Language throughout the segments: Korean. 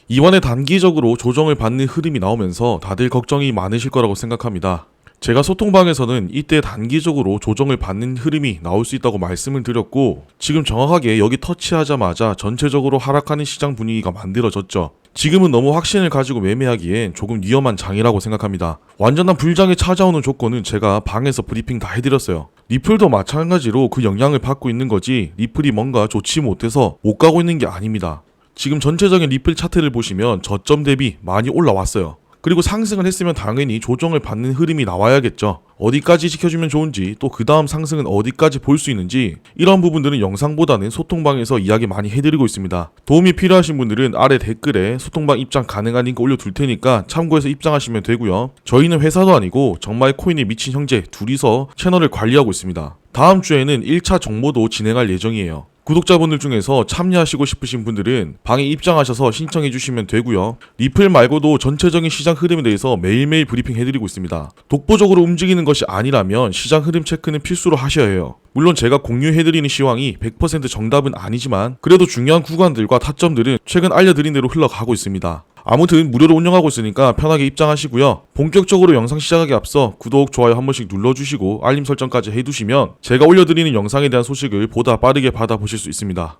이번에 단기적으로 조정을 받는 흐름이 나오면서 다들 걱정이 많으실 거라고 생각합니다. 제가 소통방에서는 이때 단기적으로 조정을 받는 흐름이 나올 수 있다고 말씀을 드렸고, 지금 정확하게 여기 터치하자마자 전체적으로 하락하는 시장 분위기가 만들어졌죠. 지금은 너무 확신을 가지고 매매하기엔 조금 위험한 장이라고 생각합니다. 완전한 불장에 찾아오는 조건은 제가 방에서 브리핑 다 해드렸어요. 리플도 마찬가지로 그 영향을 받고 있는 거지, 리플이 뭔가 좋지 못해서 못 가고 있는 게 아닙니다. 지금 전체적인 리플 차트를 보시면 저점 대비 많이 올라왔어요. 그리고 상승을 했으면 당연히 조정을 받는 흐름이 나와야겠죠. 어디까지 지켜주면 좋은지, 또 그 다음 상승은 어디까지 볼 수 있는지, 이런 부분들은 영상보다는 소통방에서 이야기 많이 해드리고 있습니다. 도움이 필요하신 분들은 아래 댓글에 소통방 입장 가능한 링크 올려둘 테니까 참고해서 입장하시면 되고요. 저희는 회사도 아니고 정말 코인에 미친 형제 둘이서 채널을 관리하고 있습니다. 다음 주에는 1차 정모도 진행할 예정이에요. 구독자분들 중에서 참여하시고 싶으신 분들은 방에 입장하셔서 신청해 주시면 되고요. 리플 말고도 전체적인 시장 흐름에 대해서 매일매일 브리핑 해드리고 있습니다. 독보적으로 움직이는 것이 아니라면 시장 흐름 체크는 필수로 하셔야 해요. 물론 제가 공유해드리는 시황이 100% 정답은 아니지만 그래도 중요한 구간들과 타점들은 최근 알려드린 대로 흘러가고 있습니다. 아무튼 무료로 운영하고 있으니까 편하게 입장하시고요. 본격적으로 영상 시작하기 앞서 구독, 좋아요 한 번씩 눌러주시고 알림 설정까지 해두시면 제가 올려드리는 영상에 대한 소식을 보다 빠르게 받아보실 수 있습니다.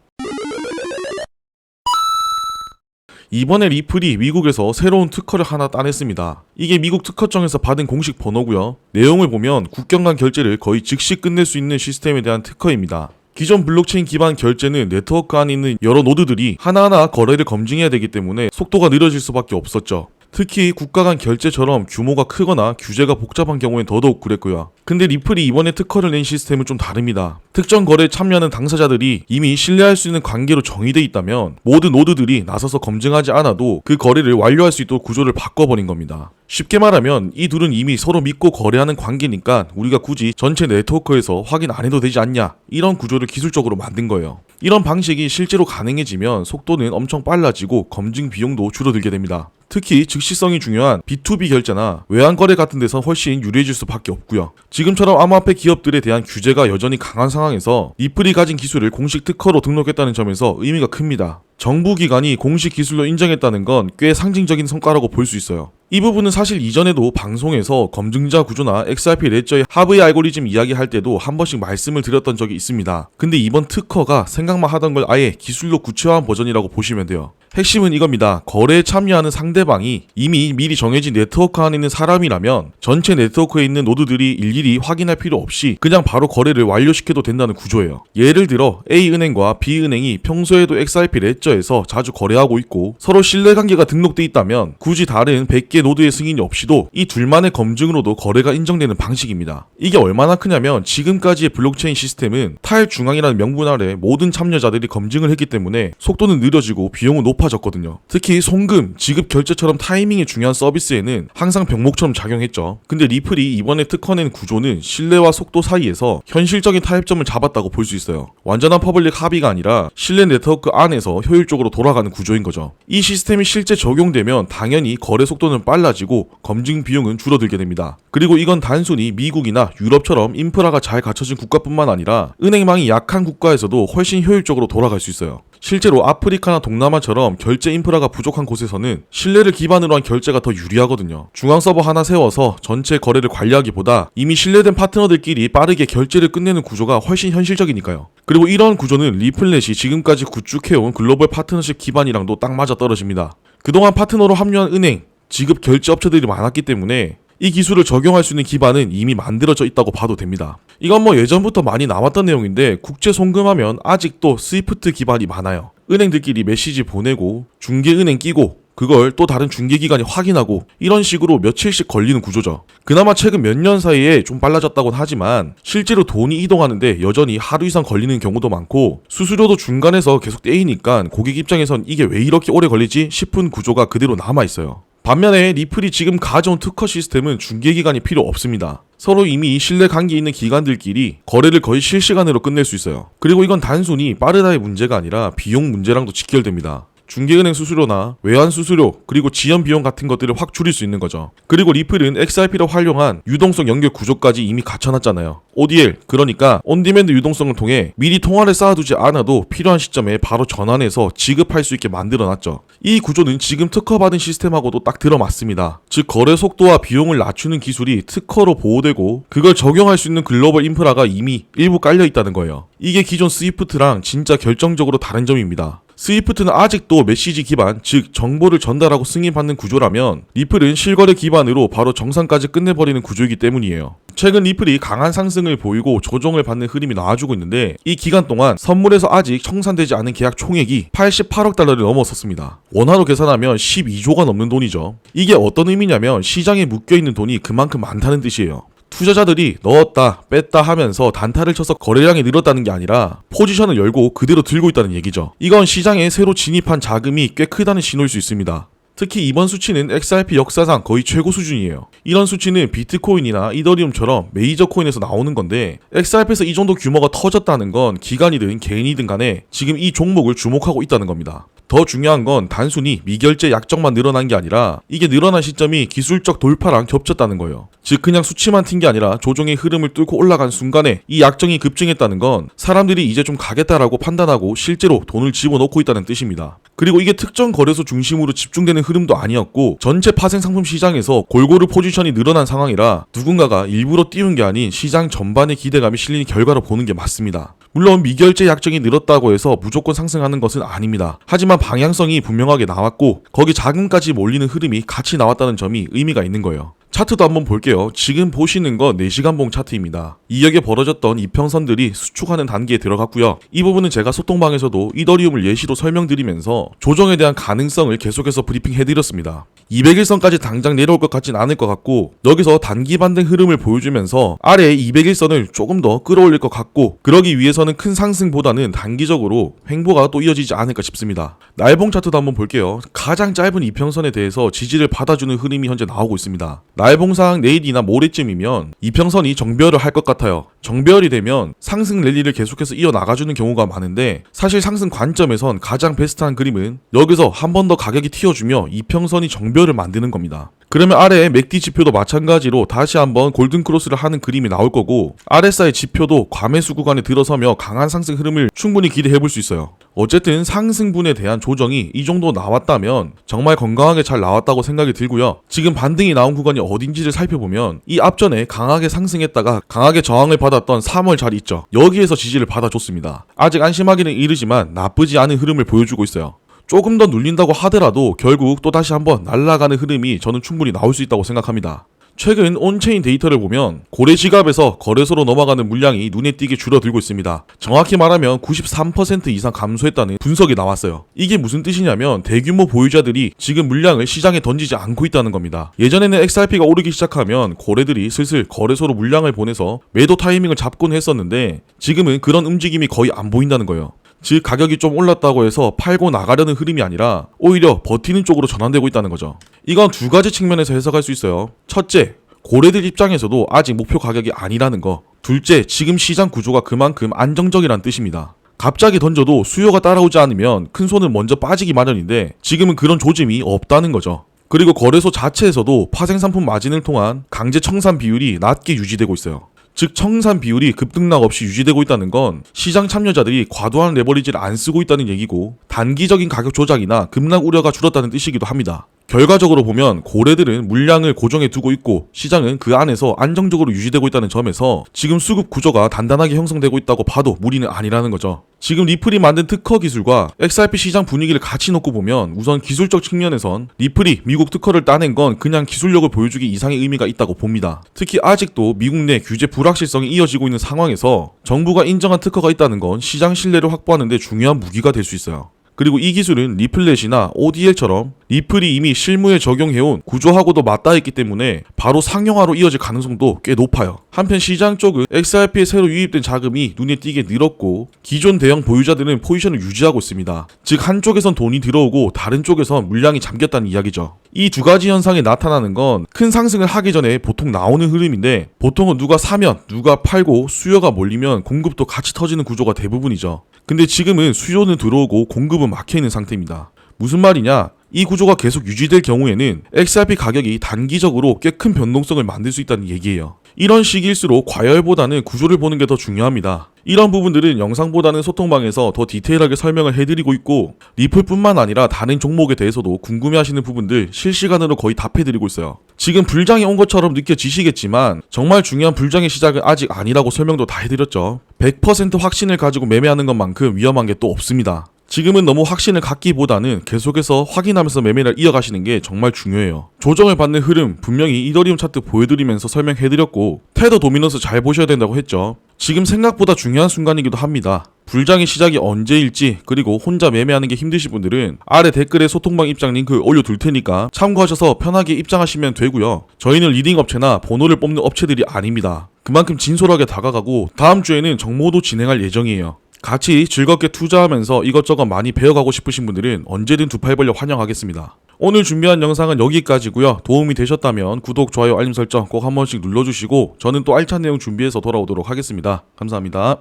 이번에 리플이 미국에서 새로운 특허를 하나 따냈습니다. 이게 미국 특허청에서 받은 공식 번호고요. 내용을 보면 국경 간 결제를 거의 즉시 끝낼 수 있는 시스템에 대한 특허입니다. 기존 블록체인 기반 결제는 네트워크 안에 있는 여러 노드들이 하나하나 거래를 검증해야 되기 때문에 속도가 느려질 수밖에 없었죠. 특히 국가 간 결제처럼 규모가 크거나 규제가 복잡한 경우엔 더더욱 그랬고요. 근데 리플이 이번에 특허를 낸 시스템은 좀 다릅니다. 특정 거래에 참여하는 당사자들이 이미 신뢰할 수 있는 관계로 정의돼 있다면 모든 노드들이 나서서 검증하지 않아도 그 거래를 완료할 수 있도록 구조를 바꿔버린 겁니다. 쉽게 말하면 이 둘은 이미 서로 믿고 거래하는 관계니까 우리가 굳이 전체 네트워크에서 확인 안 해도 되지 않냐, 이런 구조를 기술적으로 만든 거예요. 이런 방식이 실제로 가능해지면 속도는 엄청 빨라지고 검증 비용도 줄어들게 됩니다. 특히 즉시성이 중요한 B2B 결제나 외환거래 같은 데서 훨씬 유리해질 수밖에 없고요. 지금처럼 암호화폐 기업들에 대한 규제가 여전히 강한 상황에서 리플이 가진 기술을 공식 특허로 등록했다는 점에서 의미가 큽니다. 정부 기관이 공식 기술로 인정했다는 건 꽤 상징적인 성과라고 볼 수 있어요. 이 부분은 사실 이전에도 방송에서 검증자 구조나 XRP 레저의 하브의 알고리즘 이야기할 때도 한 번씩 말씀을 드렸던 적이 있습니다. 근데 이번 특허가 생각만 하던 걸 아예 기술로 구체화한 버전이라고 보시면 돼요. 핵심은 이겁니다. 거래에 참여하는 상대방이 이미 미리 정해진 네트워크 안에 있는 사람이라면 전체 네트워크에 있는 노드들이 일일이 확인할 필요 없이 그냥 바로 거래를 완료시켜도 된다는 구조예요. 예를 들어 A은행과 B은행이 평소에도 XRP 레저에서 자주 거래하고 있고 서로 신뢰관계가 등록돼 있다면 굳이 다른 100개 노드의 승인이 없이도 이 둘만의 검증으로도 거래가 인정되는 방식입니다. 이게 얼마나 크냐면 지금까지의 블록체인 시스템은 탈중앙이라는 명분 아래 모든 참여자들이 검증을 했기 때문에 속도는 느려지고 비용은 높아졌거든요. 특히 송금, 지급 결제처럼 타이밍이 중요한 서비스에는 항상 병목처럼 작용했죠. 근데 리플이 이번에 특허낸 구조는 신뢰와 속도 사이에서 현실적인 타협점을 잡았다고 볼 수 있어요. 완전한 퍼블릭 합의가 아니라 신뢰 네트워크 안에서 효율적으로 돌아가는 구조인 거죠. 이 시스템이 실제 적용되면 당연히 거래 속도는 빨라지고 검증 비용은 줄어들게 됩니다. 그리고 이건 단순히 미국이나 유럽처럼 인프라가 잘 갖춰진 국가뿐만 아니라 은행망이 약한 국가에서도 훨씬 효율적으로 돌아갈 수 있어요. 실제로 아프리카나 동남아처럼 결제 인프라가 부족한 곳에서는 신뢰를 기반으로 한 결제가 더 유리하거든요. 중앙 서버 하나 세워서 전체 거래를 관리하기보다 이미 신뢰된 파트너들끼리 빠르게 결제를 끝내는 구조가 훨씬 현실적이니까요. 그리고 이런 구조는 리플넷이 지금까지 구축해온 글로벌 파트너십 기반이랑도 딱 맞아 떨어집니다. 그동안 파트너로 합류한 은행, 지급 결제 업체들이 많았기 때문에 이 기술을 적용할 수 있는 기반은 이미 만들어져 있다고 봐도 됩니다. 이건 뭐 예전부터 많이 나왔던 내용인데 국제 송금하면 아직도 스위프트 기반이 많아요. 은행들끼리 메시지 보내고 중개은행 끼고 그걸 또 다른 중개기관이 확인하고 이런 식으로 며칠씩 걸리는 구조죠. 그나마 최근 몇 년 사이에 좀 빨라졌다고는 하지만 실제로 돈이 이동하는데 여전히 하루 이상 걸리는 경우도 많고 수수료도 중간에서 계속 떼이니까 고객 입장에선 이게 왜 이렇게 오래 걸리지 싶은 구조가 그대로 남아있어요. 반면에 리플이 지금 가져온 특허 시스템은 중개기관이 필요 없습니다. 서로 이미 신뢰 관계 있는 기관들끼리 거래를 거의 실시간으로 끝낼 수 있어요. 그리고 이건 단순히 빠르다의 문제가 아니라 비용 문제랑도 직결됩니다. 중개은행 수수료나 외환 수수료 그리고 지연 비용 같은 것들을 확 줄일 수 있는 거죠. 그리고 리플은 XRP를 활용한 유동성 연결 구조까지 이미 갖춰놨잖아요. ODL, 그러니까 온디맨드 유동성을 통해 미리 통화를 쌓아두지 않아도 필요한 시점에 바로 전환해서 지급할 수 있게 만들어놨죠. 이 구조는 지금 특허받은 시스템하고도 딱 들어맞습니다. 즉 거래 속도와 비용을 낮추는 기술이 특허로 보호되고 그걸 적용할 수 있는 글로벌 인프라가 이미 일부 깔려 있다는 거예요. 이게 기존 스위프트랑 진짜 결정적으로 다른 점입니다. 스위프트는 아직도 메시지 기반, 즉 정보를 전달하고 승인받는 구조라면 리플은 실거래 기반으로 바로 정산까지 끝내버리는 구조이기 때문이에요. 최근 리플이 강한 상승을 보이고 조정을 받는 흐름이 나와주고 있는데 이 기간 동안 선물에서 아직 청산되지 않은 계약 총액이 88억 달러를 넘어섰습니다. 원화로 계산하면 12조가 넘는 돈이죠. 이게 어떤 의미냐면 시장에 묶여있는 돈이 그만큼 많다는 뜻이에요. 투자자들이 넣었다 뺐다 하면서 단타를 쳐서 거래량이 늘었다는 게 아니라 포지션을 열고 그대로 들고 있다는 얘기죠. 이건 시장에 새로 진입한 자금이 꽤 크다는 신호일 수 있습니다. 특히 이번 수치는 XRP 역사상 거의 최고 수준이에요. 이런 수치는 비트코인이나 이더리움처럼 메이저 코인에서 나오는 건데 XRP에서 이 정도 규모가 터졌다는 건 기관이든 개인이든 간에 지금 이 종목을 주목하고 있다는 겁니다. 더 중요한 건 단순히 미결제 약정만 늘어난 게 아니라 이게 늘어난 시점이 기술적 돌파랑 겹쳤다는 거예요. 즉 그냥 수치만 튄 게 아니라 조정의 흐름을 뚫고 올라간 순간에 이 약정이 급증했다는 건 사람들이 이제 좀 가겠다라고 판단하고 실제로 돈을 집어넣고 있다는 뜻입니다. 그리고 이게 특정 거래소 중심으로 집중되는 흐름도 아니었고 전체 파생 상품 시장에서 골고루 포지션이 늘어난 상황이라 누군가가 일부러 띄운 게 아닌 시장 전반의 기대감이 실린 결과로 보는 게 맞습니다. 물론 미결제 약정이 늘었다고 해서 무조건 상승하는 것은 아닙니다. 하지만 방향성이 분명하게 나왔고 거기 자금까지 몰리는 흐름이 같이 나왔다는 점이 의미가 있는 거예요. 차트도 한번 볼게요. 지금 보시는 건 4시간봉 차트입니다. 이역에 벌어졌던 이평선들이 수축하는 단계에 들어갔고요. 이 부분은 제가 소통방에서도 이더리움을 예시로 설명드리면서 조정에 대한 가능성을 계속해서 브리핑해드렸습니다. 200일선까지 당장 내려올 것 같진 않을 것 같고 여기서 단기 반등 흐름을 보여주면서 아래의 200일선을 조금 더 끌어올릴 것 같고 그러기 위해서는 큰 상승보다는 단기적으로 횡보가 또 이어지지 않을까 싶습니다. 날봉 차트도 한번 볼게요. 가장 짧은 이평선에 대해서 지지를 받아주는 흐름이 현재 나오고 있습니다. 날봉상 내일이나 모레쯤이면 이평선이 정배열을 할 것 같아요. 정배열이 되면 상승 랠리를 계속해서 이어나가주는 경우가 많은데 사실 상승 관점에선 가장 베스트한 그림은 여기서 한 번 더 가격이 튀어주며 이평선이 정배열을 만드는 겁니다. 그러면 아래의 맥디 지표도 마찬가지로 다시 한번 골든크로스를 하는 그림이 나올 거고 RSI 지표도 과매수 구간에 들어서며 강한 상승 흐름을 충분히 기대해볼 수 있어요. 어쨌든 상승분에 대한 조정이 이 정도 나왔다면 정말 건강하게 잘 나왔다고 생각이 들고요. 지금 반등이 나온 구간이 어딘지를 살펴보면 이 앞전에 강하게 상승했다가 강하게 저항을 받았던 3월 자리 있죠. 여기에서 지지를 받아줬습니다. 아직 안심하기는 이르지만 나쁘지 않은 흐름을 보여주고 있어요. 조금 더 눌린다고 하더라도 결국 또 다시 한번 날아가는 흐름이 저는 충분히 나올 수 있다고 생각합니다. 최근 온체인 데이터를 보면 고래 지갑에서 거래소로 넘어가는 물량이 눈에 띄게 줄어들고 있습니다. 정확히 말하면 93% 이상 감소했다는 분석이 나왔어요. 이게 무슨 뜻이냐면 대규모 보유자들이 지금 물량을 시장에 던지지 않고 있다는 겁니다. 예전에는 XRP가 오르기 시작하면 고래들이 슬슬 거래소로 물량을 보내서 매도 타이밍을 잡곤 했었는데 지금은 그런 움직임이 거의 안 보인다는 거예요. 즉 가격이 좀 올랐다고 해서 팔고 나가려는 흐름이 아니라 오히려 버티는 쪽으로 전환되고 있다는 거죠. 이건 두 가지 측면에서 해석할 수 있어요. 첫째, 고래들 입장에서도 아직 목표 가격이 아니라는 거. 둘째, 지금 시장 구조가 그만큼 안정적이란 뜻입니다. 갑자기 던져도 수요가 따라오지 않으면 큰 손은 먼저 빠지기 마련인데 지금은 그런 조짐이 없다는 거죠. 그리고 거래소 자체에서도 파생상품 마진을 통한 강제 청산 비율이 낮게 유지되고 있어요. 즉 청산 비율이 급등락 없이 유지되고 있다는 건 시장 참여자들이 과도한 레버리지를 안 쓰고 있다는 얘기고 단기적인 가격 조작이나 급락 우려가 줄었다는 뜻이기도 합니다. 결과적으로 보면 고래들은 물량을 고정해 두고 있고 시장은 그 안에서 안정적으로 유지되고 있다는 점에서 지금 수급 구조가 단단하게 형성되고 있다고 봐도 무리는 아니라는 거죠. 지금 리플이 만든 특허 기술과 XRP 시장 분위기를 같이 놓고 보면 우선 기술적 측면에선 리플이 미국 특허를 따낸 건 그냥 기술력을 보여주기 이상의 의미가 있다고 봅니다. 특히 아직도 미국 내 규제 불확실성이 이어지고 있는 상황에서 정부가 인정한 특허가 있다는 건 시장 신뢰를 확보하는 데 중요한 무기가 될 수 있어요. 그리고 이 기술은 리플렛이나 ODL처럼 리플이 이미 실무에 적용해온 구조하고도 맞닿아 있기 때문에 바로 상용화로 이어질 가능성도 꽤 높아요. 한편 시장 쪽은 XRP에 새로 유입된 자금이 눈에 띄게 늘었고 기존 대형 보유자들은 포지션을 유지하고 있습니다. 즉 한쪽에선 돈이 들어오고 다른 쪽에선 물량이 잠겼다는 이야기죠. 이 두 가지 현상이 나타나는 건 큰 상승을 하기 전에 보통 나오는 흐름인데 보통은 누가 사면 누가 팔고 수요가 몰리면 공급도 같이 터지는 구조가 대부분이죠. 근데 지금은 수요는 들어오고 공급은 막혀있는 상태입니다. 무슨 말이냐? 이 구조가 계속 유지될 경우에는 XRP 가격이 단기적으로 꽤 큰 변동성을 만들 수 있다는 얘기예요. 이런 시기일수록 과열보다는 구조를 보는 게 더 중요합니다. 이런 부분들은 영상보다는 소통방에서 더 디테일하게 설명을 해드리고 있고, 리플뿐만 아니라 다른 종목에 대해서도 궁금해하시는 부분들 실시간으로 거의 답해드리고 있어요. 지금 불장이 온 것처럼 느껴지시겠지만 정말 중요한 불장의 시작은 아직 아니라고 설명도 다 해드렸죠. 100% 확신을 가지고 매매하는 것만큼 위험한 게 또 없습니다. 지금은 너무 확신을 갖기보다는 계속해서 확인하면서 매매를 이어가시는 게 정말 중요해요. 조정을 받는 흐름 분명히 이더리움 차트 보여드리면서 설명해드렸고, 테더 도미넌스 잘 보셔야 된다고 했죠. 지금 생각보다 중요한 순간이기도 합니다. 불장의 시작이 언제일지, 그리고 혼자 매매하는 게 힘드신 분들은 아래 댓글에 소통방 입장 링크 올려둘 테니까 참고하셔서 편하게 입장하시면 되고요. 저희는 리딩 업체나 번호를 뽑는 업체들이 아닙니다. 그만큼 진솔하게 다가가고 다음 주에는 정모도 진행할 예정이에요. 같이 즐겁게 투자하면서 이것저것 많이 배워가고 싶으신 분들은 언제든 두 팔 벌려 환영하겠습니다. 오늘 준비한 영상은 여기까지고요. 도움이 되셨다면 구독, 좋아요, 알림 설정 꼭 한 번씩 눌러주시고 저는 또 알찬 내용 준비해서 돌아오도록 하겠습니다. 감사합니다.